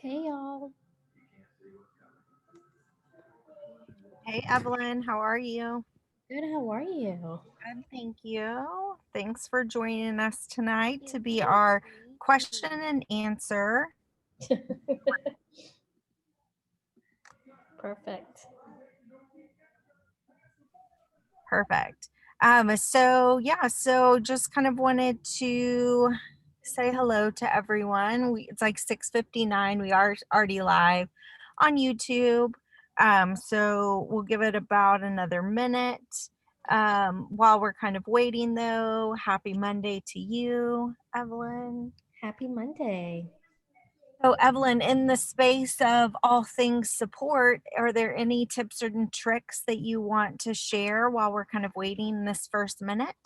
Hey y'all. Hey Evelyn, how are you? Good, how are you? Good, thank you. Thanks for joining us tonight to be our question and answer. Perfect. Perfect. So just kind of wanted to say hello to everyone. It's like 6:59. We are already live on YouTube. So we'll give it about another minute. While we're kind of waiting though, happy Monday to you, Evelyn. Happy Monday. So, Evelyn, in the space of all things support, are there any tips and tricks that you want to share while we're kind of waiting this first minute?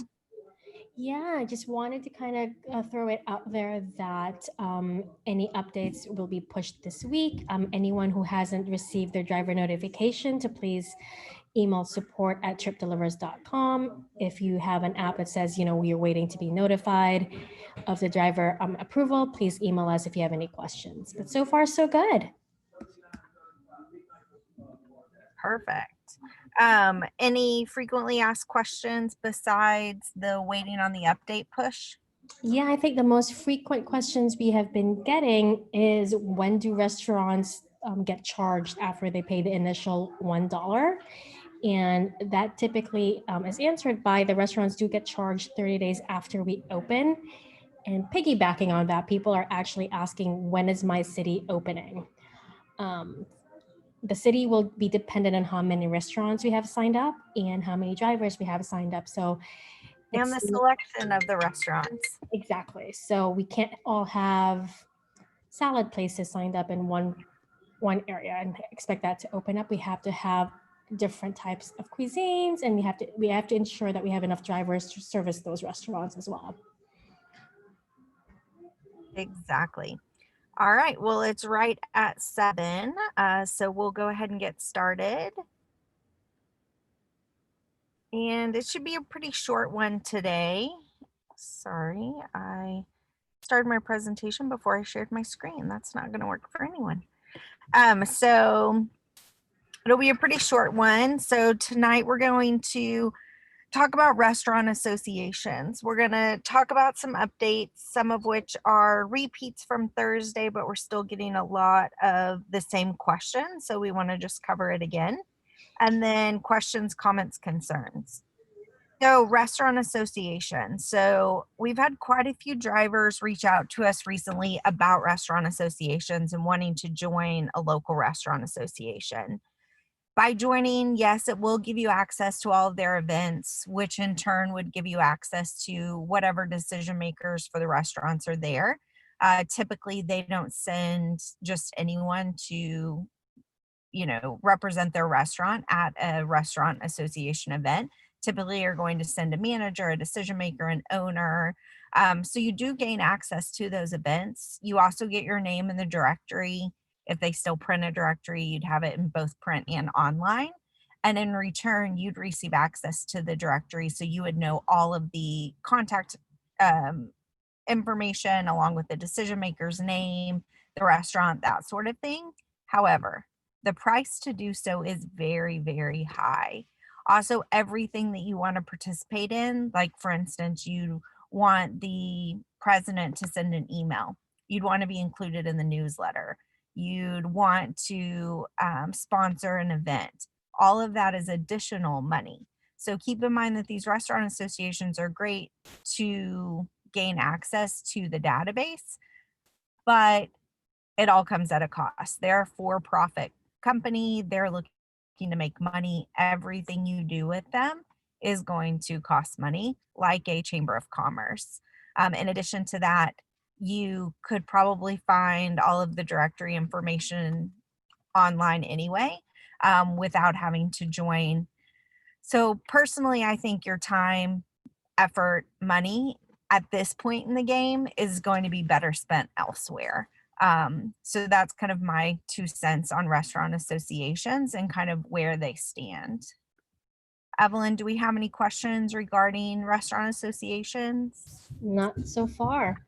Yeah, I just wanted to kind of throw it out there that any updates will be pushed this week. Anyone who hasn't received their driver notification to please email support at tripdelivers.com. If you have an app that says, you're waiting to be notified of the driver approval, please email us if you have any questions. But so far, so good. Perfect. Any frequently asked questions besides the waiting on the update push? Yeah, I think the most frequent questions we have been getting is when do restaurants get charged after they pay the initial $1? And that typically is answered by the restaurants do get charged 30 days after we open. And piggybacking on that, people are actually asking, when is my city opening? Um, the city will be dependent on how many restaurants we have signed up and how many drivers we have signed up. So And it's the selection of the restaurants. exactly. So we can't all have salad places signed up in one area and expect that to open up. We have to have different types of cuisines, and we have to ensure that we have enough drivers to service those restaurants as well. Exactly. All right. Well, it's right at 7. So we'll go ahead and get started. And it should be a pretty short one today. Sorry, I started my presentation before I shared my screen. That's not going to work for anyone. So it'll be a pretty short one. So tonight we're going to talk about restaurant associations. We're going to talk about some updates, some of which are repeats from Thursday, but we're still getting a lot of the same questions. So we want to just cover it again. And then questions, comments, concerns. So, restaurant association. So, we've had quite a few drivers reach out to us recently about restaurant associations and wanting to join a local restaurant association. By joining, yes, it will give you access to all of their events, which in turn would give you access to whatever decision makers for the restaurants are there. Typically, they don't send just anyone to represent their restaurant at a restaurant association event. Typically, you're going to send a manager, a decision maker, an owner. So you do gain access to those events. You also get your name in the directory. If they still print a directory, you'd have it in both print and online. And in return, you'd receive access to the directory. So you would know all of the contact um, information along with the decision maker's name, the restaurant, that sort of thing. However, the price to do so is very, very high. Also, everything that you want to participate in, like for instance, you want the president to send an email, you'd want to be included in the newsletter, you'd want to sponsor an event. All of that is additional money. So keep in mind that these restaurant associations are great to gain access to the database, but it all comes at a cost. They're a for profit company, they're looking to make money. Everything you do with them is going to cost money, like a chamber of commerce. In addition to that, you could probably find all of the directory information online anyway without having to join. So, personally, I think your time, effort, money at this point in the game is going to be better spent elsewhere. So that's kind of my 2 cents on restaurant associations and kind of where they stand. Evelyn, do we have any questions regarding restaurant associations? Not so far.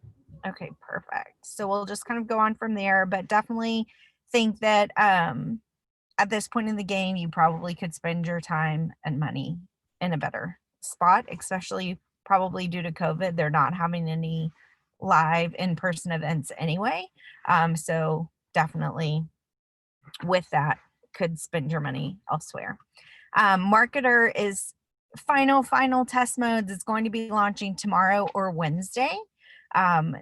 Okay, perfect. So we'll just kind of go on from there, but definitely think that at this point in the game, you probably could spend your time and money in a better spot, especially probably due to COVID. They're not having any live in-person events anyway. So definitely with that, could spend your money elsewhere. Marketer is final test modes is going to be launching tomorrow or Wednesday. Um,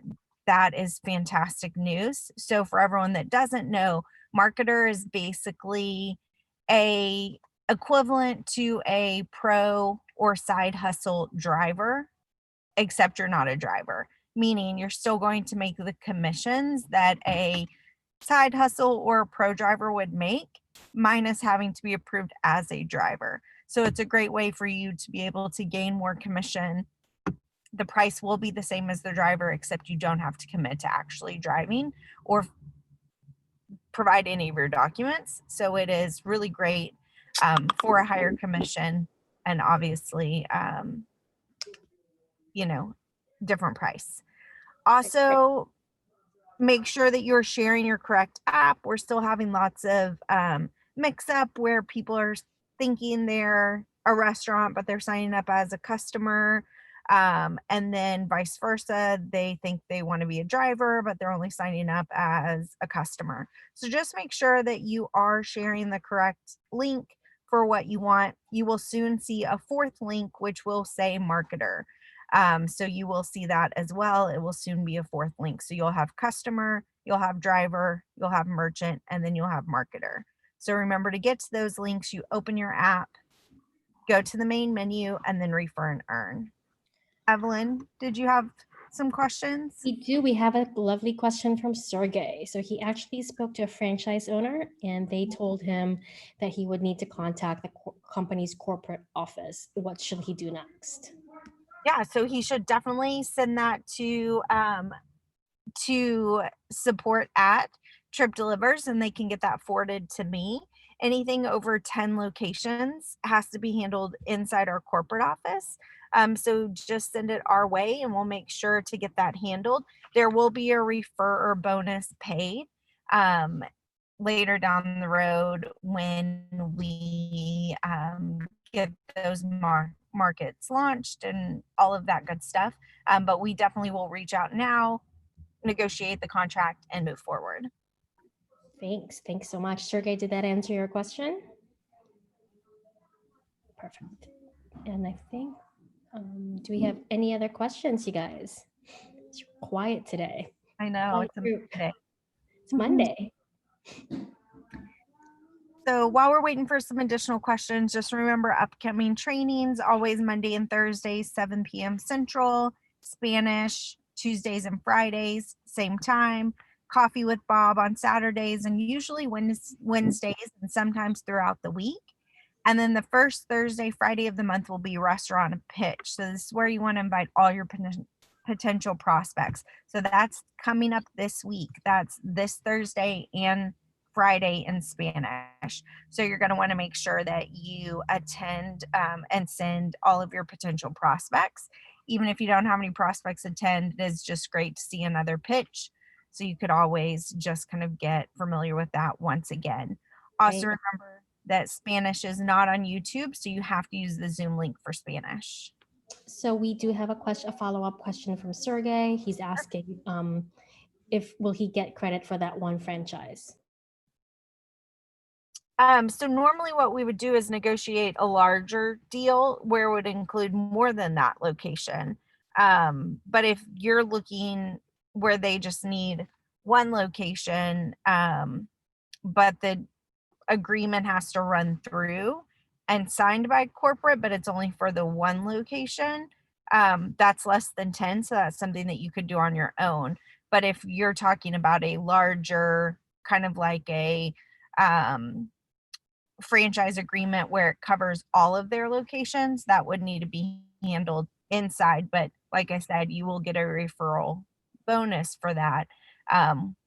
that is fantastic news. So for everyone that doesn't know, Marketer is basically a equivalent to a pro or side hustle driver, except you're not a driver, meaning you're still going to make the commissions that a side hustle or a pro driver would make, minus having to be approved as a driver. So it's a great way for you to be able to gain more commission. The price will be the same as the driver, except you don't have to commit to actually driving or provide any of your documents. So it is really great for a higher commission and obviously, different price. Also, make sure that you're sharing your correct app. We're still having lots of mix up where people are thinking they're a restaurant, but they're signing up as a customer. And then vice versa, they think they want to be a driver, but they're only signing up as a customer. So just make sure that you are sharing the correct link for what you want. You will soon see a fourth link, which will say marketer. So you will see that as well. It will soon be a fourth link. So you'll have customer, you'll have driver, you'll have merchant, and then you'll have marketer. So remember to get to those links. You open your app, go to the main menu, and then refer and earn. Evelyn, did you have some questions? We do. We have a lovely question from Sergey. So he actually spoke to a franchise owner and they told him that he would need to contact the company's corporate office. What should he do next? Yeah, so he should definitely send that to support at Trip Delivers, and they can get that forwarded to me. Anything over 10 locations has to be handled inside our corporate office. So just send it our way and we'll make sure to get that handled. There will be a referrer bonus paid later down the road when we get those markets launched and all of that good stuff. But we definitely will reach out now, negotiate the contract, and move forward. Thanks. Thanks so much. Sergey, did that answer your question? Perfect. And I think, do we have any other questions, you guys? It's quiet today. I know it's a Monday. It's Monday. So while we're waiting for some additional questions, just remember upcoming trainings, always Monday and Thursdays, 7 p.m. Central, Spanish, Tuesdays and Fridays, same time, Coffee with Bob on Saturdays, and usually Wednesdays and sometimes throughout the week. And then the first Thursday, Friday of the month will be Restaurant Pitch. So this is where you want to invite all your potential prospects. So that's coming up this week. That's this Thursday and Friday in Spanish. So you're going to want to make sure that you attend and send all of your potential prospects. Even if you don't have any prospects attend, it is just great to see another pitch. So you could always just kind of get familiar with that once again. Also remember that Spanish is not on YouTube, so you have to use the Zoom link for Spanish. So we do have a follow-up question from Sergey. He's asking will he get credit for that one franchise? So normally what we would do is negotiate a larger deal where it would include more than that location. But if you're looking where they just need one location, but the agreement has to run through and signed by corporate, but it's only for the one location, that's less than 10. So that's something that you could do on your own. But if you're talking about a larger kind of like a franchise agreement where it covers all of their locations, that would need to be handled inside. But like I said, you will get a referral bonus for that,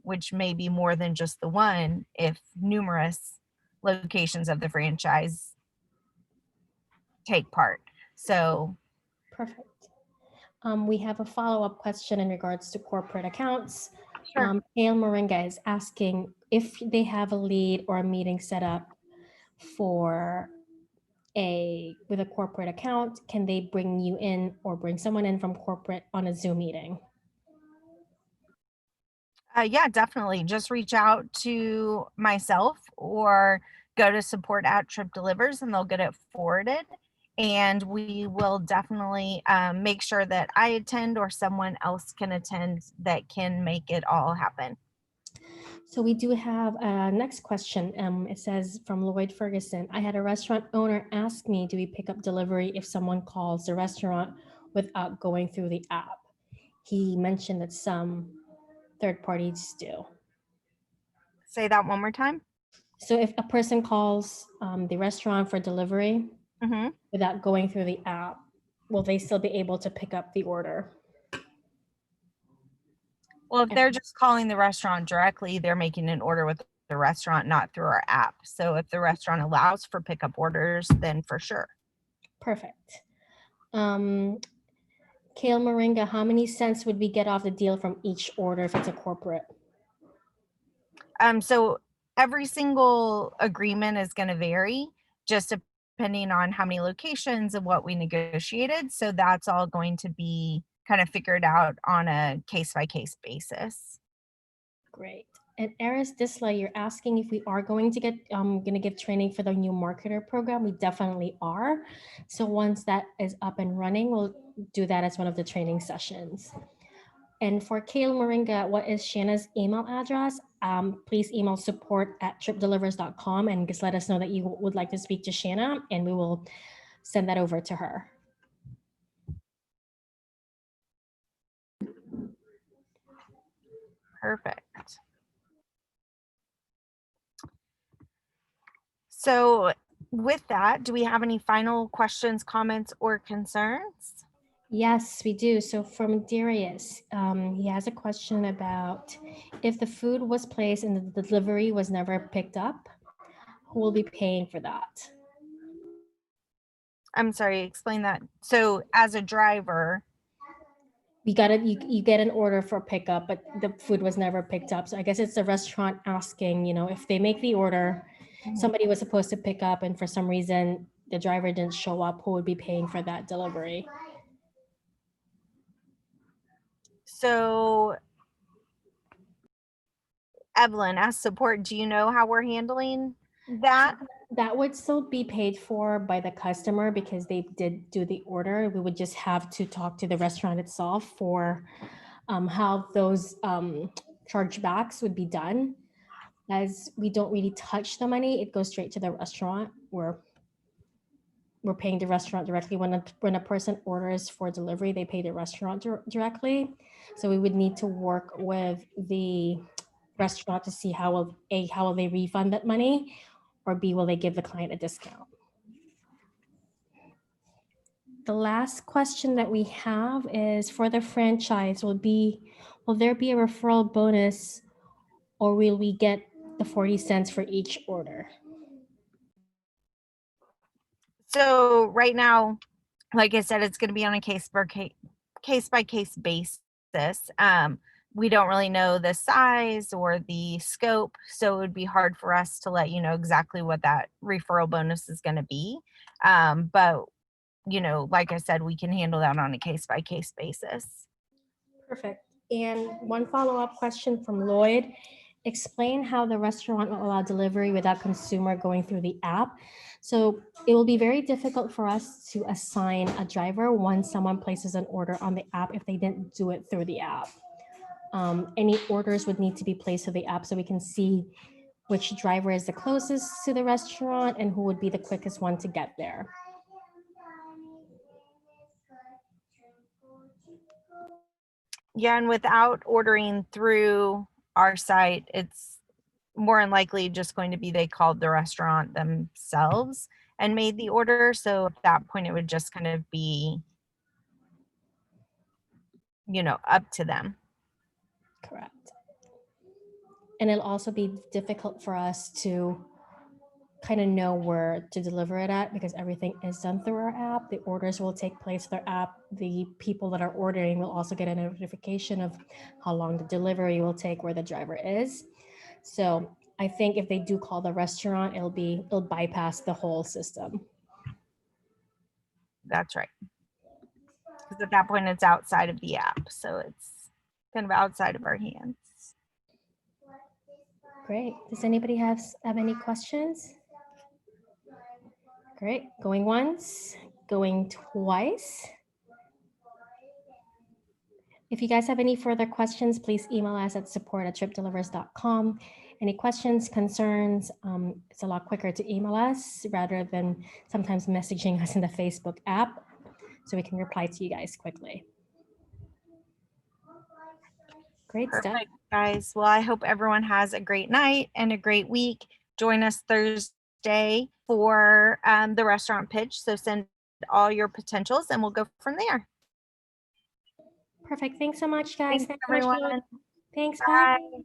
which may be more than just the one if numerous locations of the franchise take part. So perfect. We have a follow-up question in regards to corporate accounts. Sure. Gail Moringa is asking if they have a lead or a meeting set up for with a corporate account, can they bring you in or bring someone in from corporate on a Zoom meeting? Yeah, definitely. Just reach out to myself or go to support at Trip Delivers and they'll get it forwarded. And we will definitely make sure that I attend or someone else can attend that can make it all happen. So we do have a next question. It says from Lloyd Ferguson, I had a restaurant owner ask me, do we pick up delivery if someone calls the restaurant without going through the app? He mentioned that some third parties do. Say that one more time. So if a person calls the restaurant for delivery Hmm. without going through the app, will they still be able to pick up the order? Well, if they're just calling the restaurant directly, they're making an order with the restaurant, not through our app. So if the restaurant allows for pickup orders, then for sure. Perfect. Kale Moringa, how many cents would we get off the deal from each order if it's a corporate? So every single agreement is going to vary just depending on how many locations and what we negotiated. So that's all going to be kind of figured out on a case by case basis. Great. And Eris Disla, you're asking if we are going to give training for the new marketer program. We definitely are. So once that is up and running, we'll do that as one of the training sessions. And for Kale Moringa, what is Shanna's email address? Please email support@tripdelivers.com and just let us know that you would like to speak to Shanna, and we will send that over to her. Perfect. So with that, do we have any final questions, comments, or concerns? Yes, we do. So from Darius, he has a question about if the food was placed and the delivery was never picked up, who will be paying for that? I'm sorry, explain that. So as a driver, You got it. You get an order for pickup, but the food was never picked up. So I guess it's the restaurant asking, if they make the order, somebody was supposed to pick up, and for some reason the driver didn't show up, who would be paying for that delivery? so Evelyn, as support, do you know how we're handling that? That would still be paid for by the customer because they did do the order. We would just have to talk to the restaurant itself for how those chargebacks would be done. As we don't really touch the money, it goes straight to the restaurant. We're paying the restaurant directly. When a person orders for delivery, they pay the restaurant directly. So we would need to work with the restaurant to see how will they refund that money, or B, will they give the client a discount? The last question that we have is for the franchise will there be a referral bonus, or will we get the 40 cents for each order? So right now, like I said, it's going to be on a case by case basis. We don't really know the size or the scope, so it would be hard for us to let you know exactly what that referral bonus is going to be. But like I said, we can handle that on a case by case basis. Perfect. And one follow-up question from Lloyd. Explain how the restaurant will allow delivery without consumer going through the app. So it will be very difficult for us to assign a driver once someone places an order on the app if they didn't do it through the app. Any orders would need to be placed to the app so we can see which driver is the closest to the restaurant and who would be the quickest one to get there. Yeah, and without ordering through our site, it's more than likely just going to be they called the restaurant themselves and made the order. So at that point, it would just kind of be, up to them. Correct. And it'll also be difficult for us to kind of know where to deliver it at because everything is done through our app. The orders will take place through our app. The people that are ordering will also get a notification of how long the delivery will take, where the driver is. So I think if they do call the restaurant, it'll bypass the whole system. That's right. Because at that point, it's outside of the app. So it's kind of outside of our hands. Great. Does anybody have any questions? Great. Going once, going twice. If you guys have any further questions, please email us at support@tripdelivers.com. Any questions, concerns, it's a lot quicker to email us rather than sometimes messaging us in the Facebook app, so we can reply to you guys quickly. Great stuff. Perfect, guys. Well, I hope everyone has a great night and a great week. Join us Thursday for the restaurant pitch. So send all your potentials and we'll go from there. Perfect. Thanks so much, guys. Thanks, everyone. Thanks. Bye. Bye.